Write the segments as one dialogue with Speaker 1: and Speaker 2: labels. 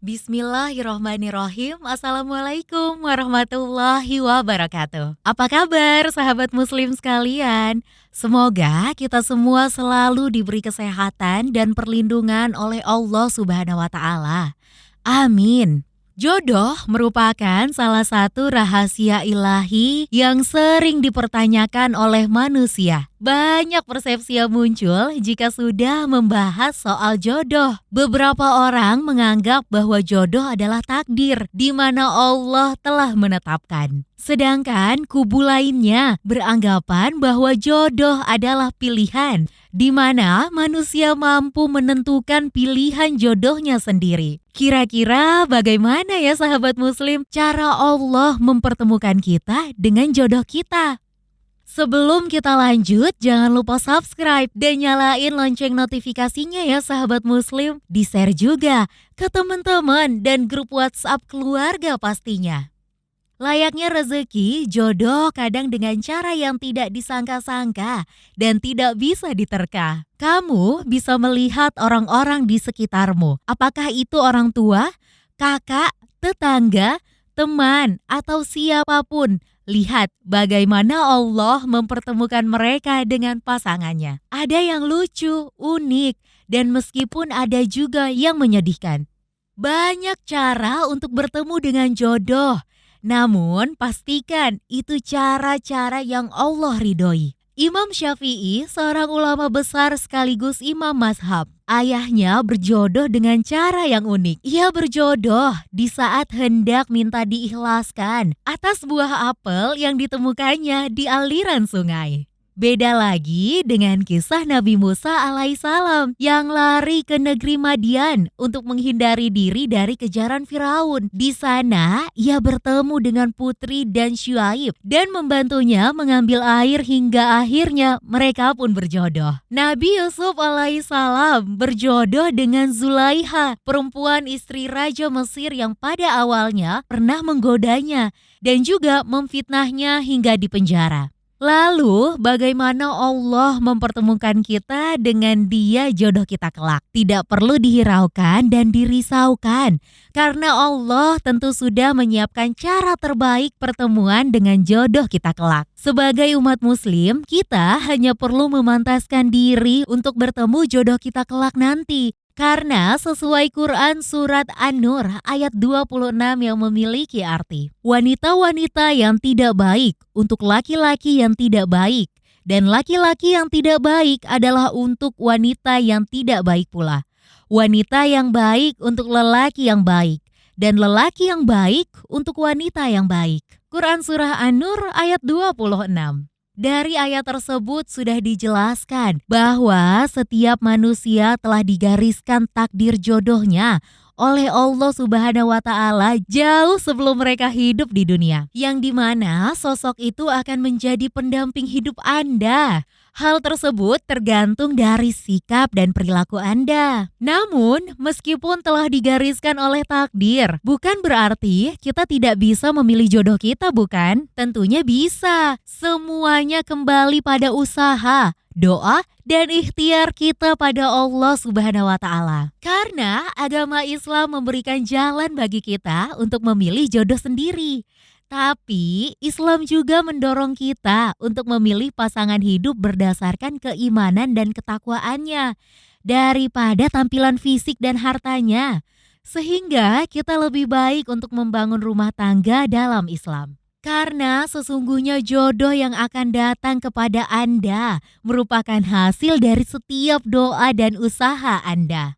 Speaker 1: Bismillahirrohmanirrohim. Assalamualaikum warahmatullahi wabarakatuh. Apa kabar sahabat muslim sekalian? Semoga kita semua selalu diberi kesehatan dan perlindungan oleh Allah Subhanahu wa Ta'ala. Amin. Jodoh merupakan salah satu rahasia ilahi yang sering dipertanyakan oleh manusia. Banyak persepsi yang muncul jika sudah membahas soal jodoh. Beberapa orang menganggap bahwa jodoh adalah takdir di mana Allah telah menetapkan. Sedangkan kubu lainnya beranggapan bahwa jodoh adalah pilihan, di mana manusia mampu menentukan pilihan jodohnya sendiri. Kira-kira bagaimana ya sahabat muslim cara Allah mempertemukan kita dengan jodoh kita? Sebelum kita lanjut, jangan lupa subscribe dan nyalain lonceng notifikasinya ya sahabat muslim. Di-share juga ke teman-teman dan grup WhatsApp keluarga pastinya. Layaknya rezeki, jodoh kadang dengan cara yang tidak disangka-sangka dan tidak bisa diterka. Kamu bisa melihat orang-orang di sekitarmu. Apakah itu orang tua, kakak, tetangga, teman, atau siapapun. Lihat bagaimana Allah mempertemukan mereka dengan pasangannya. Ada yang lucu, unik, dan meskipun ada juga yang menyedihkan. Banyak cara untuk bertemu dengan jodoh. Namun pastikan itu cara-cara yang Allah ridhoi. Imam Syafi'i, seorang ulama besar sekaligus imam mazhab. Ayahnya berjodoh dengan cara yang unik. Ia berjodoh di saat hendak minta diikhlaskan atas buah apel yang ditemukannya di aliran sungai. Beda lagi dengan kisah Nabi Musa alaihissalam yang lari ke negeri Madian untuk menghindari diri dari kejaran Firaun. Di sana ia bertemu dengan putri dan Syuaib dan membantunya mengambil air hingga akhirnya mereka pun berjodoh. Nabi Yusuf alaihissalam berjodoh dengan Zulaiha, perempuan istri Raja Mesir yang pada awalnya pernah menggodanya dan juga memfitnahnya hingga dipenjara. Lalu bagaimana Allah mempertemukan kita dengan dia jodoh kita kelak? Tidak perlu dihiraukan dan dirisaukan karena Allah tentu sudah menyiapkan cara terbaik pertemuan dengan jodoh kita kelak. Sebagai umat muslim, kita hanya perlu memantaskan diri untuk bertemu jodoh kita kelak nanti. Karena sesuai Quran surat An-Nur ayat 26 yang memiliki arti, wanita-wanita yang tidak baik untuk laki-laki yang tidak baik, dan laki-laki yang tidak baik adalah untuk wanita yang tidak baik pula. Wanita yang baik untuk lelaki yang baik, dan lelaki yang baik untuk wanita yang baik. Quran surah An-Nur ayat 26. Dari ayat tersebut sudah dijelaskan bahwa setiap manusia telah digariskan takdir jodohnya oleh Allah Subhanahu wa Ta'ala jauh sebelum mereka hidup di dunia, yang dimana sosok itu akan menjadi pendamping hidup Anda. Hal tersebut tergantung dari sikap dan perilaku Anda. Namun, meskipun telah digariskan oleh takdir, bukan berarti kita tidak bisa memilih jodoh kita, bukan? Tentunya bisa. Semuanya kembali pada usaha, doa, dan ikhtiar kita pada Allah Subhanahu wa Ta'ala. Karena agama Islam memberikan jalan bagi kita untuk memilih jodoh sendiri. Tapi Islam juga mendorong kita untuk memilih pasangan hidup berdasarkan keimanan dan ketakwaannya daripada tampilan fisik dan hartanya. Sehingga kita lebih baik untuk membangun rumah tangga dalam Islam. Karena sesungguhnya jodoh yang akan datang kepada Anda merupakan hasil dari setiap doa dan usaha Anda.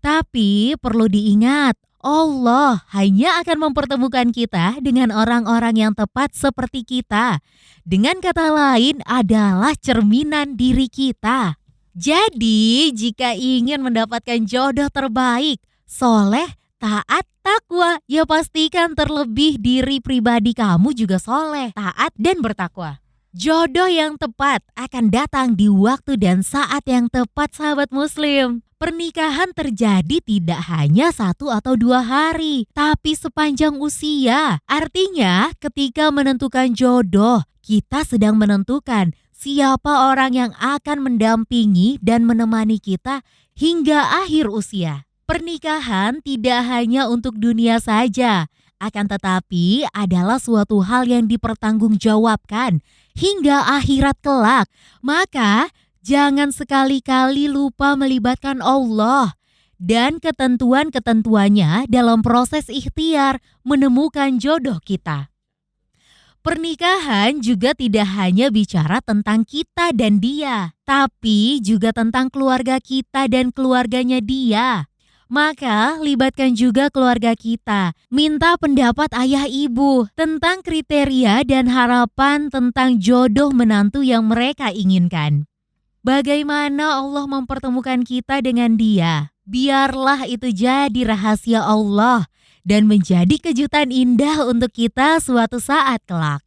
Speaker 1: Tapi perlu diingat, Allah hanya akan mempertemukan kita dengan orang-orang yang tepat seperti kita. Dengan kata lain adalah cerminan diri kita. Jadi jika ingin mendapatkan jodoh terbaik, soleh, taat, takwa, ya pastikan terlebih diri pribadi kamu juga soleh, taat, dan bertakwa. Jodoh yang tepat akan datang di waktu dan saat yang tepat sahabat muslim. Pernikahan terjadi tidak hanya 1 atau 2 hari, tapi sepanjang usia. Artinya ketika menentukan jodoh, kita sedang menentukan siapa orang yang akan mendampingi dan menemani kita hingga akhir usia. Pernikahan tidak hanya untuk dunia saja, akan tetapi adalah suatu hal yang dipertanggungjawabkan hingga akhirat kelak. Maka jangan sekali-kali lupa melibatkan Allah dan ketentuan-ketentuannya dalam proses ikhtiar menemukan jodoh kita. Pernikahan juga tidak hanya bicara tentang kita dan dia, tapi juga tentang keluarga kita dan keluarganya dia. Maka libatkan juga keluarga kita, minta pendapat ayah ibu tentang kriteria dan harapan tentang jodoh menantu yang mereka inginkan. Bagaimana Allah mempertemukan kita dengan dia? Biarlah itu jadi rahasia Allah dan menjadi kejutan indah untuk kita suatu saat kelak.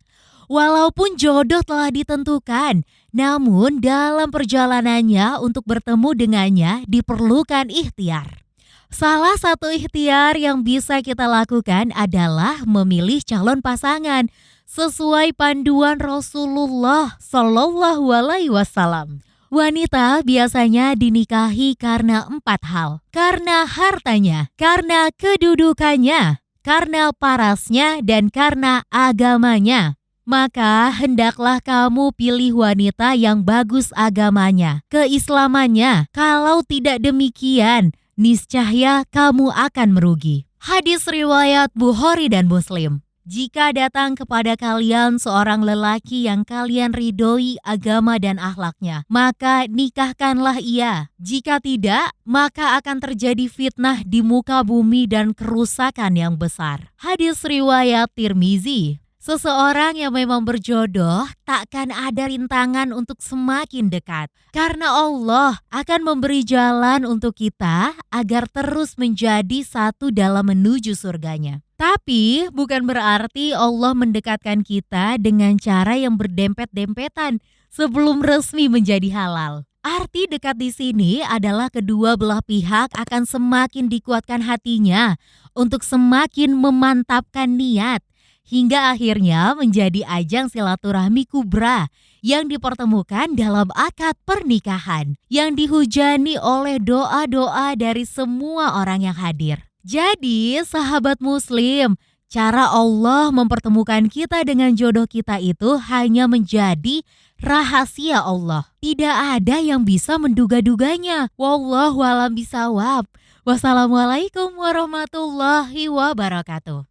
Speaker 1: Walaupun jodoh telah ditentukan, namun dalam perjalanannya untuk bertemu dengannya diperlukan ikhtiar. Salah satu ikhtiar yang bisa kita lakukan adalah memilih calon pasangan sesuai panduan Rasulullah Shallallahu Alaihi Wasallam. Wanita biasanya dinikahi karena 4 hal. Karena hartanya, karena kedudukannya, karena parasnya, dan karena agamanya. Maka hendaklah kamu pilih wanita yang bagus agamanya, keislamannya. Kalau tidak demikian, niscaya kamu akan merugi. Hadis riwayat Bukhari dan Muslim. Jika datang kepada kalian seorang lelaki yang kalian ridhoi agama dan akhlaknya, maka nikahkanlah ia. Jika tidak, maka akan terjadi fitnah di muka bumi dan kerusakan yang besar. Hadis riwayat Tirmizi. Seseorang yang memang berjodoh takkan ada rintangan untuk semakin dekat. Karena Allah akan memberi jalan untuk kita agar terus menjadi satu dalam menuju surganya. Tapi bukan berarti Allah mendekatkan kita dengan cara yang berdempet-dempetan sebelum resmi menjadi halal. Arti dekat di sini adalah kedua belah pihak akan semakin dikuatkan hatinya untuk semakin memantapkan niat. Hingga akhirnya menjadi ajang silaturahmi kubra yang dipertemukan dalam akad pernikahan yang dihujani oleh doa-doa dari semua orang yang hadir. Jadi sahabat muslim, cara Allah mempertemukan kita dengan jodoh kita itu hanya menjadi rahasia Allah. Tidak ada yang bisa menduga-duganya. Wallahu a'lam bishawab. Wassalamualaikum warahmatullahi wabarakatuh.